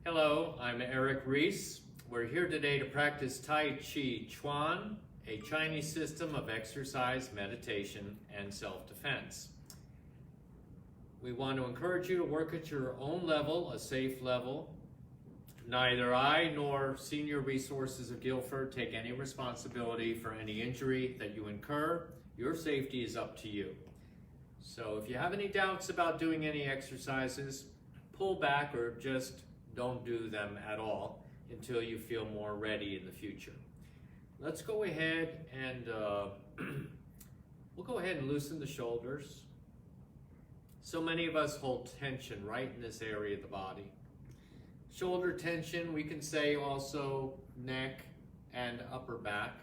Hello, I'm Eric Reese. We're here today to practice Tai Chi Chuan, a Chinese system of exercise, meditation, and self-defense. We want to encourage you to work at your own level, a safe level. Neither I nor Senior Resources of Guilford take any responsibility for any injury that you incur. Your safety is up to you. So if you have any doubts about doing any exercises, pull back or just don't do them at all until you feel more ready in the future. Let's go ahead and we'll go ahead and loosen the shoulders. So many of us hold tension right in this area of the body. Shoulder tension, we can say also neck and upper back.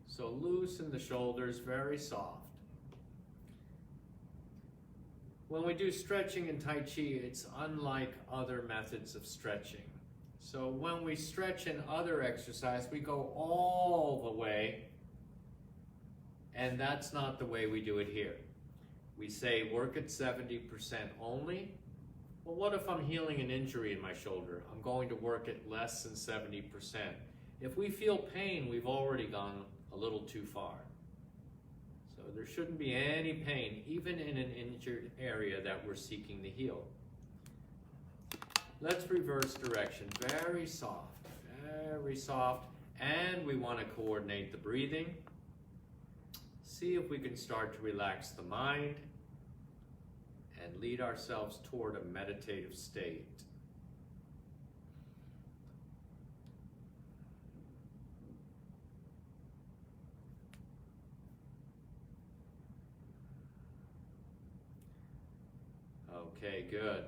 So loosen the shoulders, very soft. When we do stretching in Tai Chi, it's unlike other methods of stretching. So when we stretch in other exercise, we go all the way, and that's not the way we do it here. We say work at 70% only. Well, what if I'm healing an injury in my shoulder? I'm going to work at less than 70%. If we feel pain, we've already gone a little too far. So there shouldn't be any pain, even in an injured area that we're seeking to heal. Let's reverse direction, very soft, and we want to coordinate the breathing. See if we can start to relax the mind and lead ourselves toward a meditative state. Okay, good.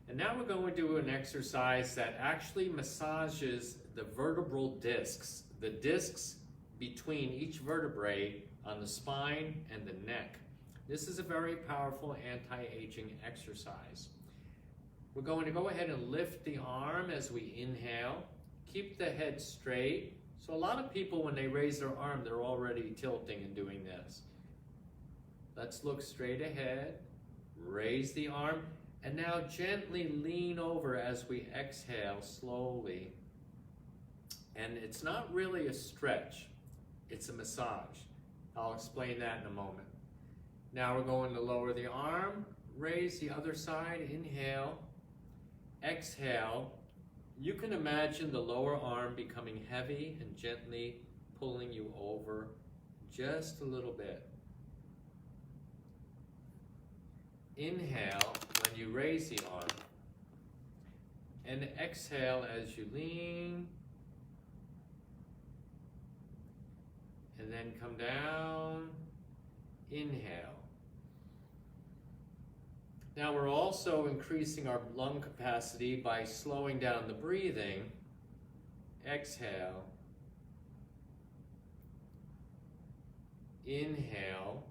And now we're going to do an exercise that actually massages the vertebral discs, the discs between each vertebrae on the spine and the neck. This is a very powerful anti-aging exercise. We're going to go ahead and lift the arm as we inhale. Keep the head straight. So a lot of people, when they raise their arm, they're already tilting and doing this. Let's look straight ahead. Raise the arm, and now gently lean over as we exhale slowly. And it's not really a stretch, it's a massage. I'll explain that in a moment. Now we're going to lower the arm, raise the other side, inhale, exhale. You can imagine the lower arm becoming heavy and gently pulling you over just a little bit. Inhale when you raise the arm, and exhale as you lean, and then come down, inhale. Now we're also increasing our lung capacity by slowing down the breathing. Exhale, inhale,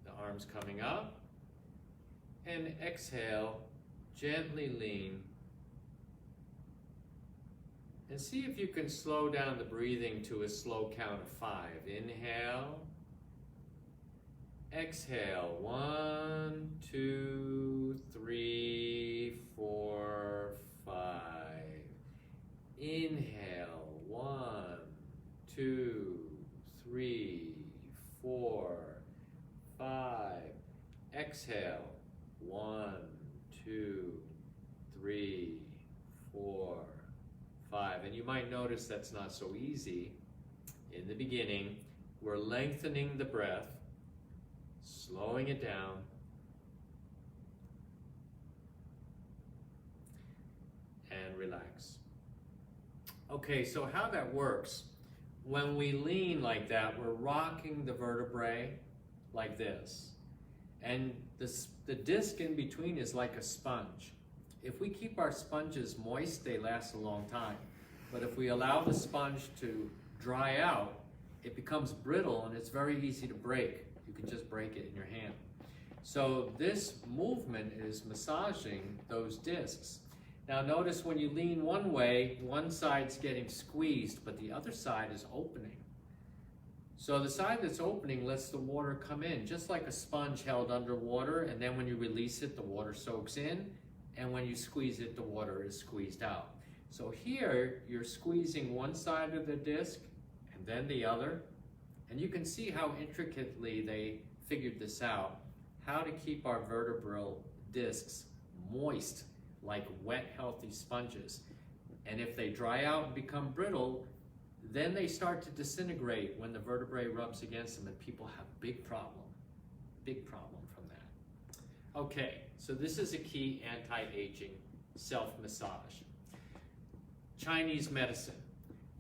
the arms coming up, and exhale, gently lean. And see if you can slow down the breathing to a slow count of 5. Inhale, exhale, 1, 2, 3, 4, 5. Inhale, 1, 2, 3, 4, 5. Exhale, 1, 2, 3, 4, 5. And you might notice that's not so easy. In the beginning, we're lengthening the breath, slowing it down, and relax. Okay, so how that works, when we lean like that, we're rocking the vertebrae like this. And the disc in between is like a sponge. If we keep our sponges moist, they last a long time. But if we allow the sponge to dry out, it becomes brittle and it's very easy to break. You can just break it in your hand. So this movement is massaging those discs. Now notice when you lean one way, one side's getting squeezed, but the other side is opening. So the side that's opening lets the water come in, just like a sponge held underwater, and then when you release it, the water soaks in, and when you squeeze it, the water is squeezed out. So here, you're squeezing one side of the disc and then the other, and you can see how intricately they figured this out, how to keep our vertebral discs moist like wet, healthy sponges. And if they dry out and become brittle, then they start to disintegrate when the vertebrae rubs against them, and people have big problem from that. Okay, so this is a key anti-aging self-massage. Chinese medicine.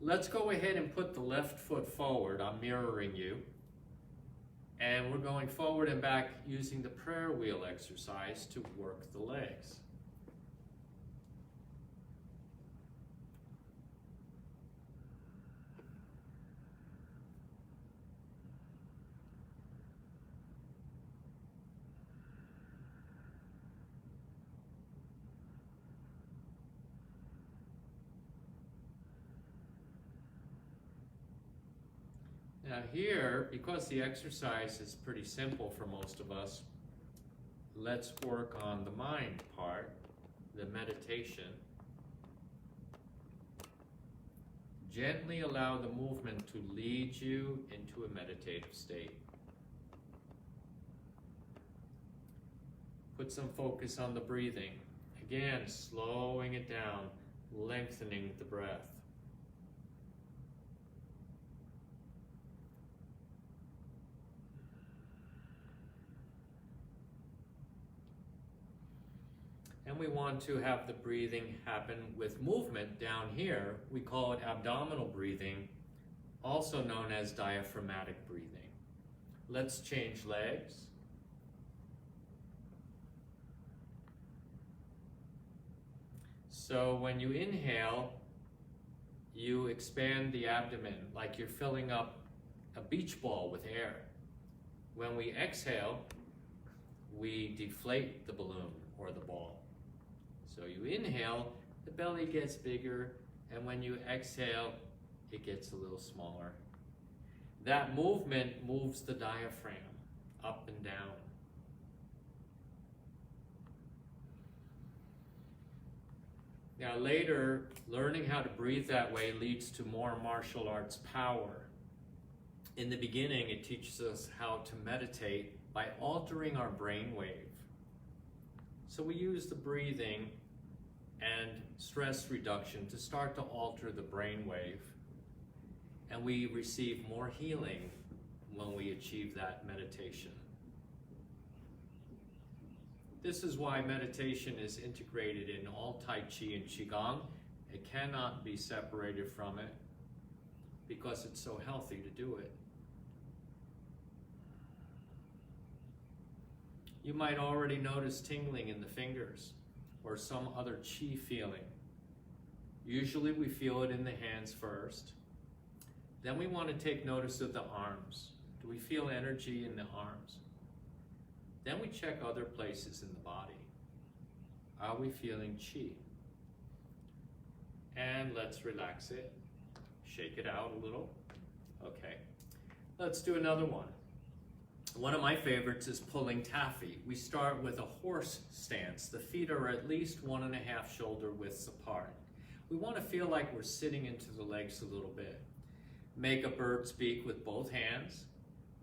Let's go ahead and put the left foot forward. I'm mirroring you. And we're going forward and back using the prayer wheel exercise to work the legs. Now here, because the exercise is pretty simple for most of us, let's work on the mind part, the meditation. Gently allow the movement to lead you into a meditative state. Put some focus on the breathing. Again, slowing it down, lengthening the breath. And we want to have the breathing happen with movement down here. We call it abdominal breathing, also known as diaphragmatic breathing. Let's change legs. So when you inhale, you expand the abdomen like you're filling up a beach ball with air. When we exhale, we deflate the balloon or the ball. So you inhale, the belly gets bigger, and when you exhale, it gets a little smaller. That movement moves the diaphragm up and down. Now later, learning how to breathe that way leads to more martial arts power. In the beginning, it teaches us how to meditate by altering our brainwave. So we use the breathing and stress reduction to start to alter the brainwave. And we receive more healing when we achieve that meditation. This is why meditation is integrated in all Tai Chi and Qigong. It cannot be separated from it because it's so healthy to do it. You might already notice tingling in the fingers or some other chi feeling. Usually we feel it in the hands first. Then we want to take notice of the arms. Do we feel energy in the arms? Then we check other places in the body. Are we feeling chi? And let's relax it. Shake it out a little. Okay. Let's do another one. One of my favorites is pulling Taffy. We start with a horse stance. The feet are at least 1.5 shoulder widths apart. We want to feel like we're sitting into the legs a little bit. Make a bird's beak with both hands.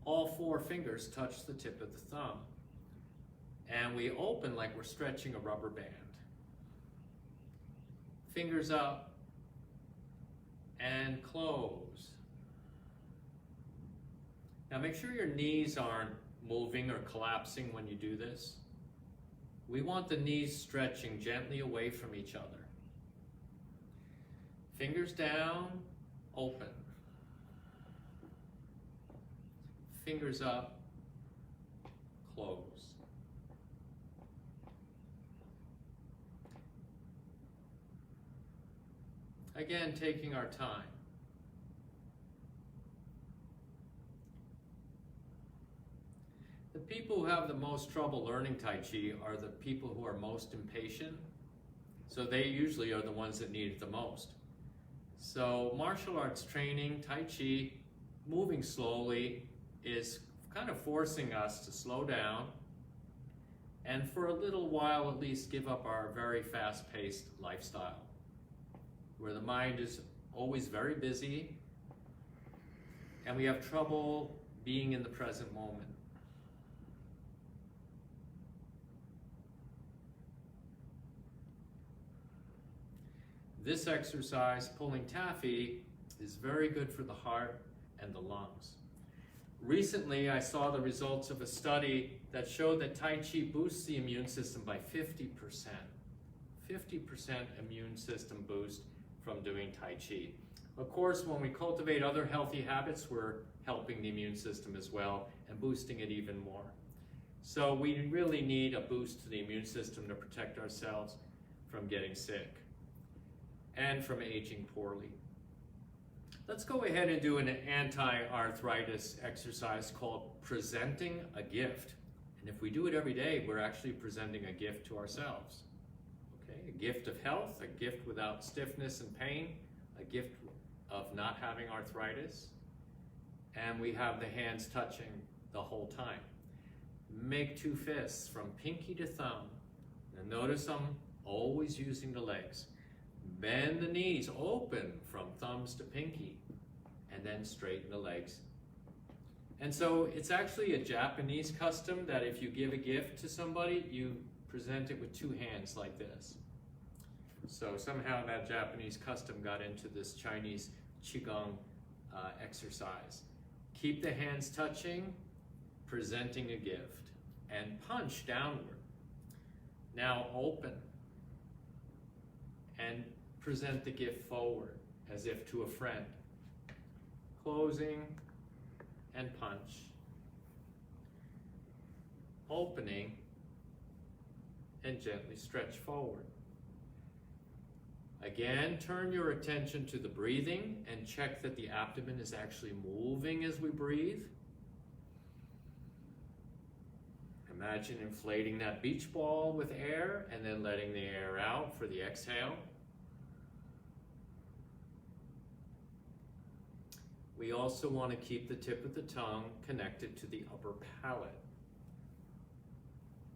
All 4 fingers touch the tip of the thumb. And we open like we're stretching a rubber band. Fingers up and close. Now make sure your knees aren't moving or collapsing when you do this. We want the knees stretching gently away from each other. Fingers down, open. Fingers up, close. Again, taking our time. The people who have the most trouble learning Tai Chi are the people who are most impatient. So they usually are the ones that need it the most. So martial arts training, Tai Chi, moving slowly, is kind of forcing us to slow down and for a little while at least give up our very fast-paced lifestyle, where the mind is always very busy and we have trouble being in the present moment. This exercise, pulling Taffy, is very good for the heart and the lungs. Recently, I saw the results of a study that showed that Tai Chi boosts the immune system by 50%. 50% immune system boost from doing Tai Chi. Of course, when we cultivate other healthy habits, we're helping the immune system as well and boosting it even more. So we really need a boost to the immune system to protect ourselves from getting sick and from aging poorly. Let's go ahead and do an anti-arthritis exercise called presenting a gift. And if we do it every day, we're actually presenting a gift to ourselves. Okay, a gift of health, a gift without stiffness and pain, a gift of not having arthritis, and we have the hands touching the whole time. Make two fists from pinky to thumb. And notice I'm always using the legs. Bend the knees open from thumbs to pinky, and then straighten the legs. And so it's actually a Japanese custom that if you give a gift to somebody, you present it with two hands like this. So somehow that Japanese custom got into this Chinese Qigong exercise. Keep the hands touching, presenting a gift, and punch downward. Now open and present the gift forward as if to a friend. Closing and punch. Opening and gently stretch forward. Again, turn your attention to the breathing and check that the abdomen is actually moving as we breathe. Imagine inflating that beach ball with air and then letting the air out for the exhale. We also want to keep the tip of the tongue connected to the upper palate.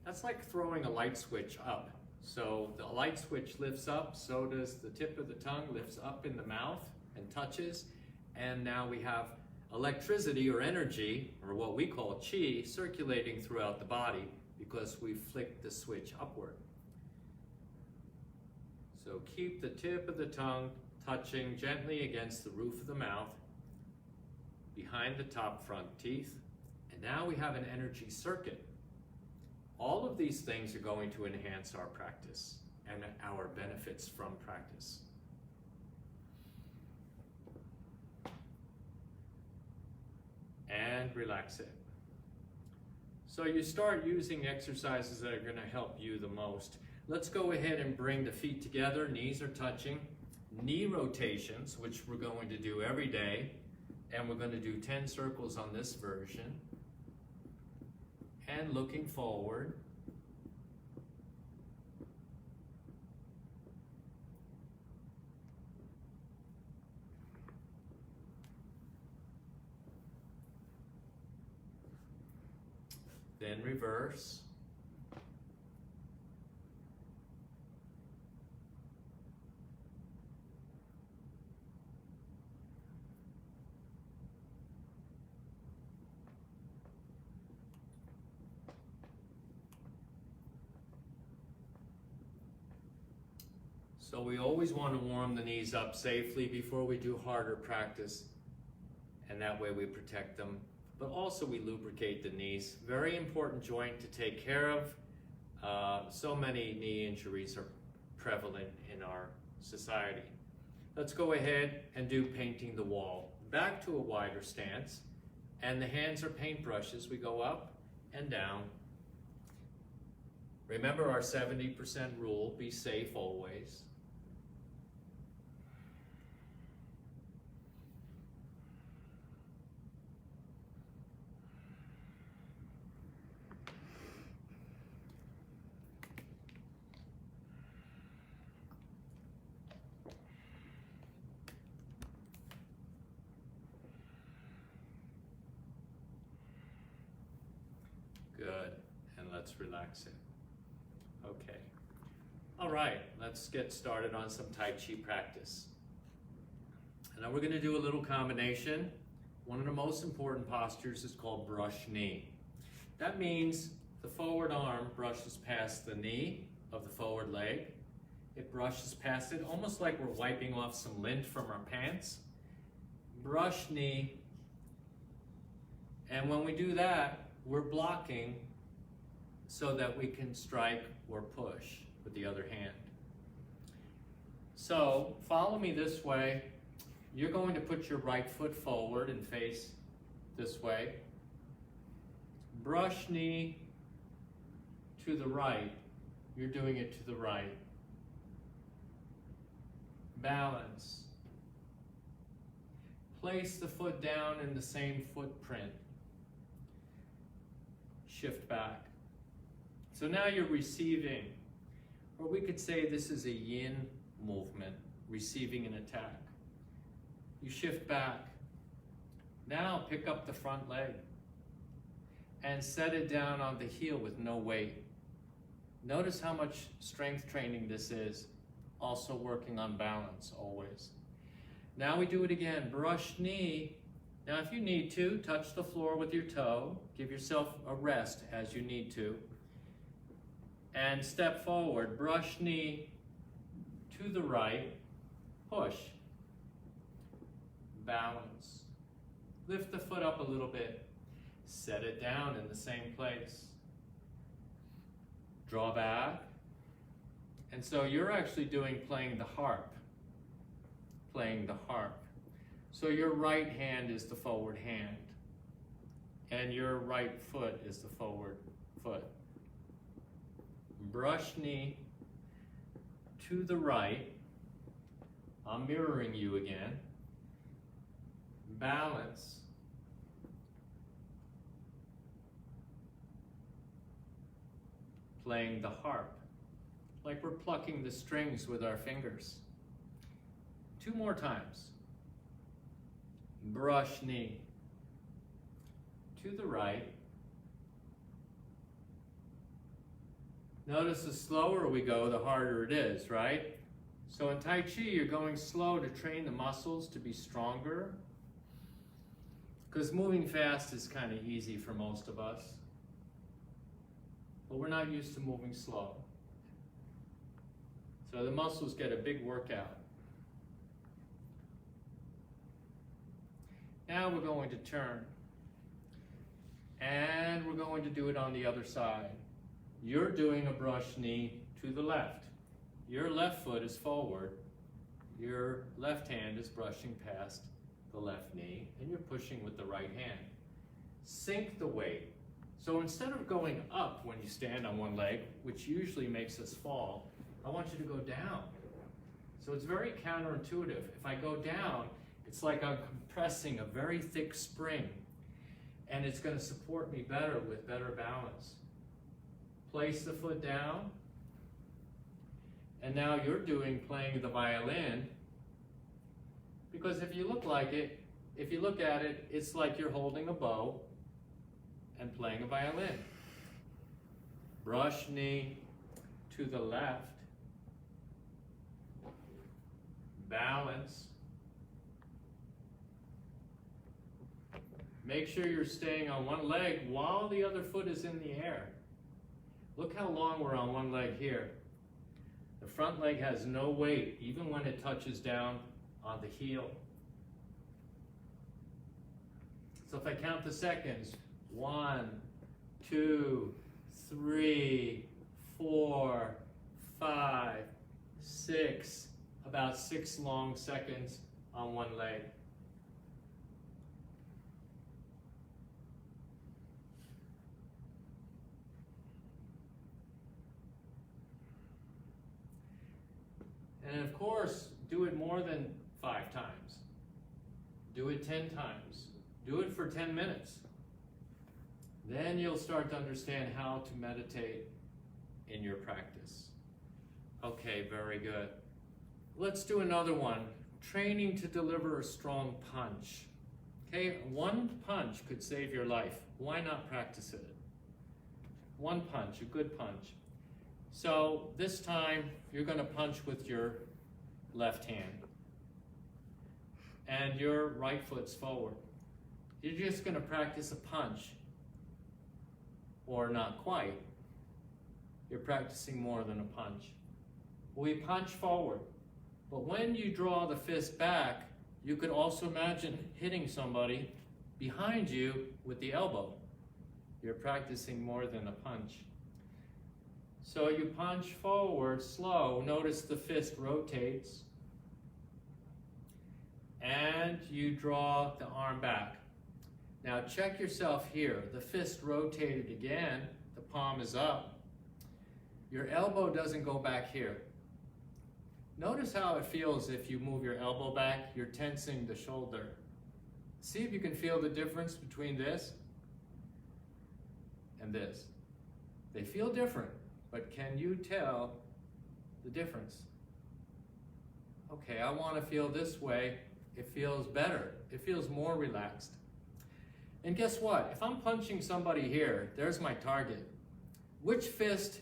That's like throwing a light switch up. So the light switch lifts up, so does the tip of the tongue lifts up in the mouth and touches. And now we have electricity or energy, or what we call qi, circulating throughout the body because we flicked the switch upward. So keep the tip of the tongue touching gently against the roof of the mouth, behind the top front teeth, and now we have an energy circuit. All of these things are going to enhance our practice and our benefits from practice. And relax it. So you start using exercises that are going to help you the most. Let's go ahead and bring the feet together, knees are touching. Knee rotations, which we're going to do every day. And we're going to do 10 circles on this version. And looking forward. Then reverse. So we always want to warm the knees up safely before we do harder practice, and that way we protect them. But also we lubricate the knees. Very important joint to take care of. So many knee injuries are prevalent in our society. Let's go ahead and do painting the wall. Back to a wider stance, and the hands are paintbrushes. We go up and down. Remember our 70% rule, be safe always. Good, and let's relax it. All right, let's get started on some Tai Chi practice. And now we're going to do a little combination. One of the most important postures is called brush knee. That means the forward arm brushes past the knee of the forward leg. It brushes past it almost like we're wiping off some lint from our pants. Brush knee. And when we do that, we're blocking so that we can strike or push with the other hand. So follow me this way. You're going to put your right foot forward and face this way. Brush knee to the right. You're doing it to the right. Balance. Place the foot down in the same footprint. Shift back. So now you're receiving, or we could say this is a yin movement, receiving an attack. You shift back. Now pick up the front leg and set it down on the heel with no weight. Notice how much strength training this is, also working on balance always. Now we do it again, brush knee. Now if you need to, touch the floor with your toe, give yourself a rest as you need to, and step forward, brush knee to the right, push, balance. Lift the foot up a little bit, set it down in the same place. Draw back, and so you're actually playing the harp, So your right hand is the forward hand, and your right foot is the forward foot. Brush knee to the right. I'm mirroring you again. Balance. Playing the harp, like we're plucking the strings with our fingers. 2 more times. Brush knee to the right. Notice the slower we go, the harder it is, right? So in Tai Chi, you're going slow to train the muscles to be stronger, because moving fast is kind of easy for most of us. But we're not used to moving slow. So the muscles get a big workout. Now we're going to turn. And we're going to do it on the other side. You're doing a brush knee to the left. Your left foot is forward. Your left hand is brushing past the left knee, and you're pushing with the right hand. Sink the weight. So instead of going up when you stand on one leg, which usually makes us fall, I want you to go down. So it's very counterintuitive. If I go down, it's like I'm compressing a very thick spring, and it's going to support me better with better balance. Place the foot down, and now you're playing the violin, because if you look at it, it's like you're holding a bow and playing a violin. Brush knee to the left. Balance. Make sure you're staying on one leg while the other foot is in the air. Look how long we're on one leg here. The front leg has no weight, even when it touches down on the heel. So if I count the seconds, 1, 2, 3, 4, 5, 6, about 6 long seconds on one leg. And of course, do it more than 5 times. Do it 10 times. Do it for 10 minutes. Then you'll start to understand how to meditate in your practice. Okay, very good. Let's do another one. Training to deliver a strong punch. Okay, one punch could save your life. Why not practice it? One punch, a good punch. So this time you're going to punch with your left hand and your right foot's forward. You're just going to practice a punch, or not quite. You're practicing more than a punch. We punch forward, but when you draw the fist back, you could also imagine hitting somebody behind you with the elbow. You're practicing more than a punch. So you punch forward slow. Notice the fist rotates. And you draw the arm back. Now check yourself here. The fist rotated again. The palm is up. Your elbow doesn't go back here. Notice how it feels if you move your elbow back. You're tensing the shoulder. See if you can feel the difference between this and this. They feel different, but can you tell the difference? Okay, I want to feel this way. It feels better. It feels more relaxed. And guess what? If I'm punching somebody here, there's my target. Which fist,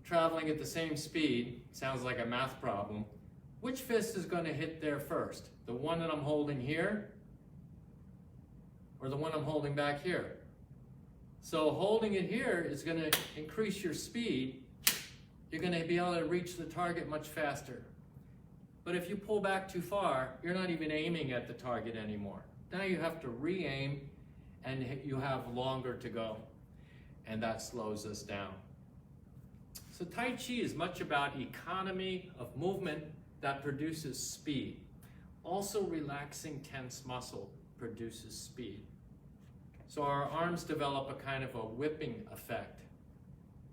traveling at the same speed, sounds like a math problem, which fist is going to hit there first? The one that I'm holding here, or the one I'm holding back here? So holding it here is going to increase your speed. You're going to be able to reach the target much faster. But if you pull back too far, you're not even aiming at the target anymore. Now you have to re-aim, and you have longer to go. And that slows us down. So Tai Chi is much about economy of movement that produces speed. Also relaxing tense muscle produces speed. So our arms develop a kind of a whipping effect.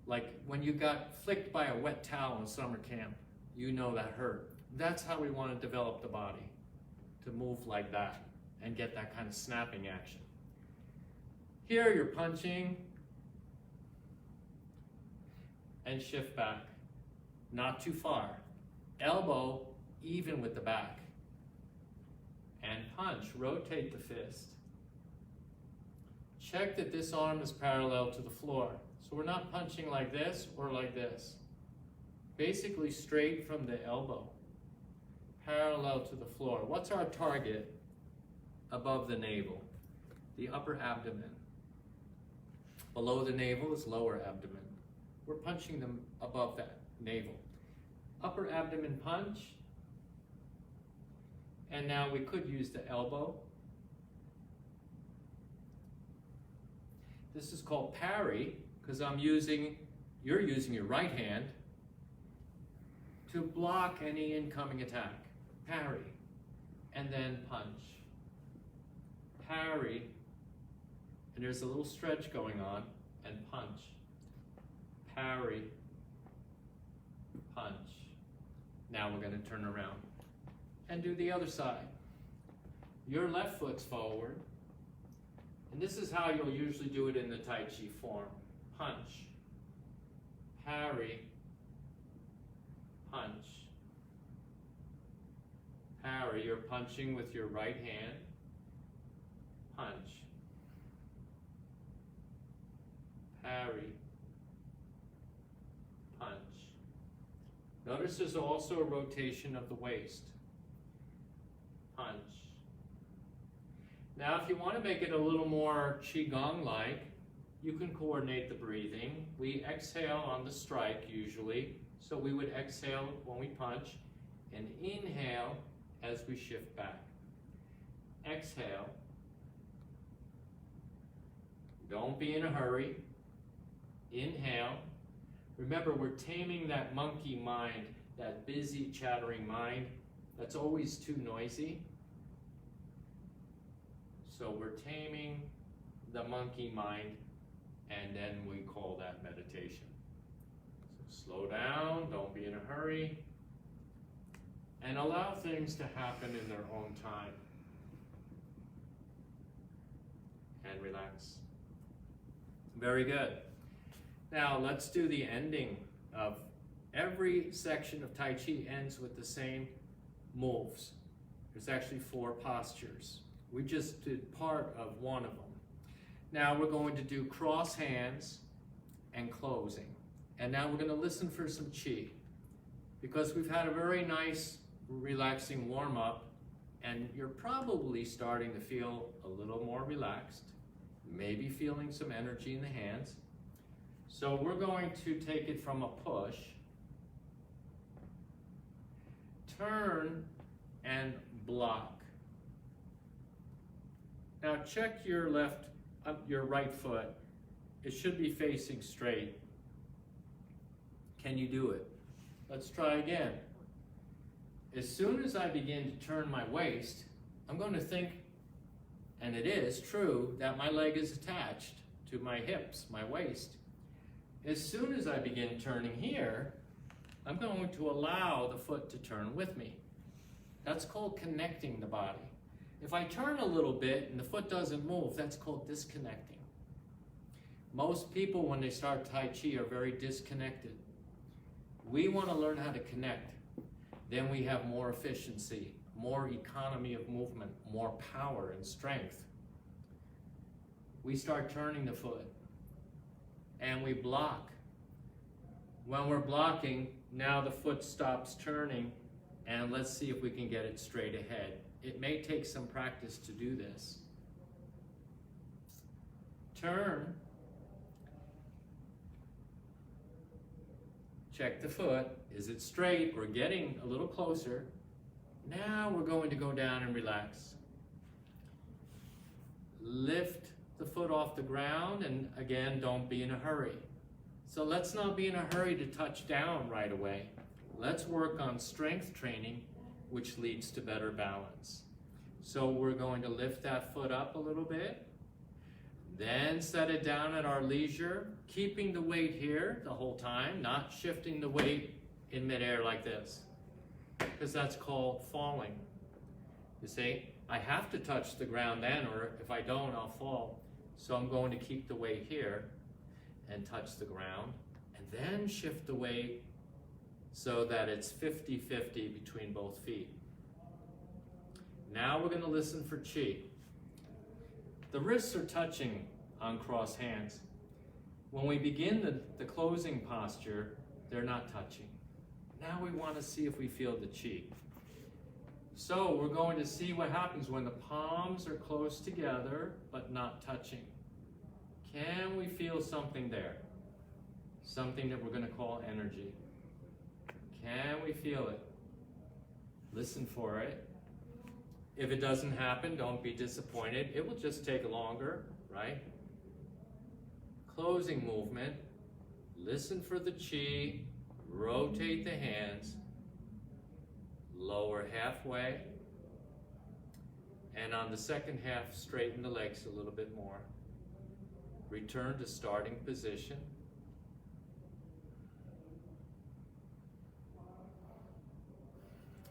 Like when you got flicked by a wet towel in summer camp, you know that hurt. That's how we want to develop the body, to move like that and get that kind of snapping action. Here you're punching and shift back, not too far. Elbow even with the back. And punch, rotate the fist. Check that this arm is parallel to the floor. So we're not punching like this or like this. Basically straight from the elbow, parallel to the floor. What's our target above the navel? The upper abdomen. Below the navel is lower abdomen. We're punching them above that navel. Upper abdomen punch. And now we could use the elbow. This is called parry, because you're using your right hand to block any incoming attack. Parry. And then punch. Parry. And there's a little stretch going on. And punch. Parry. Punch. Now we're going to turn around and do the other side. Your left foot's forward. And this is how you'll usually do it in the Tai Chi form. Punch. Parry. Punch. Parry. You're punching with your right hand. Punch. Parry. Punch. Notice there's also a rotation of the waist. Punch. Now if you want to make it a little more Qigong-like, you can coordinate the breathing. We exhale on the strike usually, so we would exhale when we punch and inhale as we shift back. Exhale. Don't be in a hurry. Inhale. Remember, we're taming that monkey mind, that busy, chattering mind that's always too noisy. So we're taming the monkey mind, and then we call that meditation. So slow down, don't be in a hurry, and allow things to happen in their own time. And relax. Very good. Now let's do the ending of every section of Tai Chi ends with the same moves. There's actually 4 postures. We just did part of one of them. Now we're going to do cross hands and closing. And now we're going to listen for some chi. Because we've had a very nice, relaxing warm-up, and you're probably starting to feel a little more relaxed, maybe feeling some energy in the hands. So we're going to take it from a push, turn, and block. Now check your right foot. It should be facing straight. Can you do it? Let's try again. As soon as I begin to turn my waist, I'm going to think, and it is true, that my leg is attached to my hips, my waist. As soon as I begin turning here, I'm going to allow the foot to turn with me. That's called connecting the body. If I turn a little bit and the foot doesn't move, that's called disconnecting. Most people, when they start Tai Chi, are very disconnected. We want to learn how to connect. Then we have more efficiency, more economy of movement, more power and strength. We start turning the foot and we block. When we're blocking, now the foot stops turning, and let's see if we can get it straight ahead. It may take some practice to do this. Turn. Check the foot. Is it straight? We're getting a little closer. Now we're going to go down and relax. Lift the foot off the ground, and again, don't be in a hurry. So let's not be in a hurry to touch down right away. Let's work on strength training, which leads to better balance. So we're going to lift that foot up a little bit, then set it down at our leisure, keeping the weight here the whole time, not shifting the weight in midair like this, because that's called falling. You see, I have to touch the ground then, or if I don't, I'll fall. So I'm going to keep the weight here and touch the ground, and then shift the weight so that it's 50-50 between both feet. Now we're going to listen for chi. The wrists are touching on crossed hands. When we begin the closing posture, they're not touching. Now we want to see if we feel the chi. So we're going to see what happens when the palms are close together but not touching. Can we feel something there? Something that we're going to call energy. Can we feel it? Listen for it. If it doesn't happen, don't be disappointed. It will just take longer, right? Closing movement. Listen for the chi. Rotate the hands. Lower halfway. And on the second half, straighten the legs a little bit more. Return to starting position.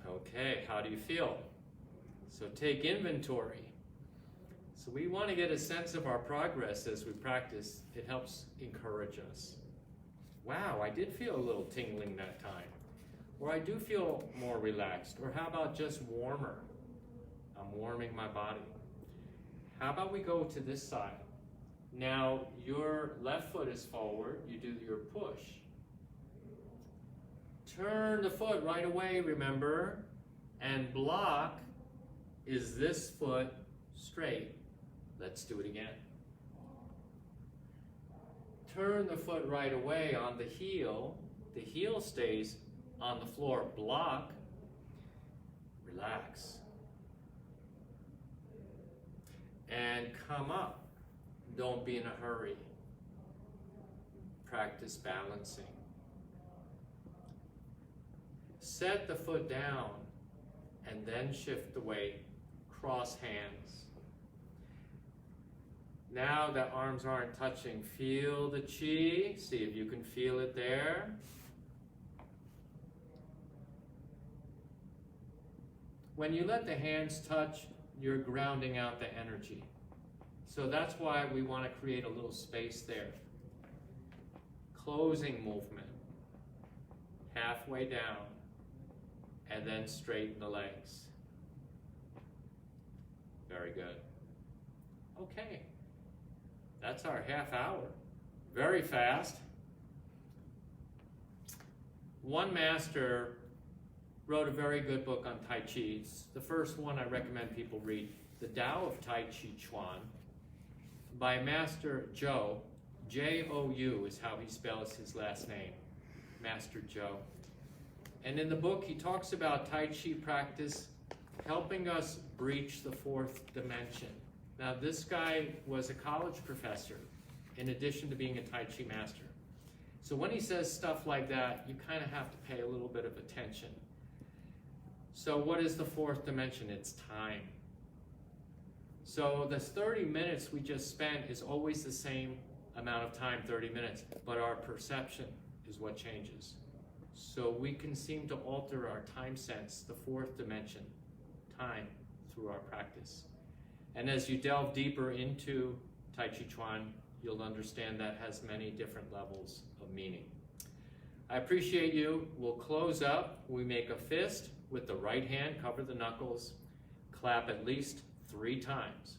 Okay, how do you feel? So take inventory. So we want to get a sense of our progress as we practice. It helps encourage us. Wow, I did feel a little tingling that time. Or I do feel more relaxed. Or how about just warmer? I'm warming my body. How about we go to this side? Now your left foot is forward. You do your push. Turn the foot right away, remember, and block. Is this foot straight? Let's do it again. Turn the foot right away on the heel. The heel stays on the floor. Block. Relax. And come up. Don't be in a hurry. Practice balancing. Set the foot down and then shift the weight. Cross hands. Now the arms aren't touching. Feel the chi. See if you can feel it there. When you let the hands touch, you're grounding out the energy. So that's why we want to create a little space there. Closing movement. Halfway down. And then straighten the legs. Very good. Okay. That's our half hour. Very fast. one master wrote a very good book on Tai Chi. It's the first one I recommend people read, The Tao of Tai Chi Chuan, by Master Zhou. J-O-U is how he spells his last name, Master Zhou. And in the book, he talks about Tai Chi practice helping us breach the fourth dimension. Now, this guy was a college professor in addition to being a Tai Chi master. So when he says stuff like that, you kind of have to pay a little bit of attention. So what is the fourth dimension? It's time. So this 30 minutes we just spent is always the same amount of time, 30 minutes, but our perception is what changes. So we can seem to alter our time sense, the fourth dimension, time, through our practice. And as you delve deeper into Tai Chi Chuan, you'll understand that has many different levels of meaning. I appreciate you. We'll close up. We make a fist with the right hand, cover the knuckles, clap at least 3 times.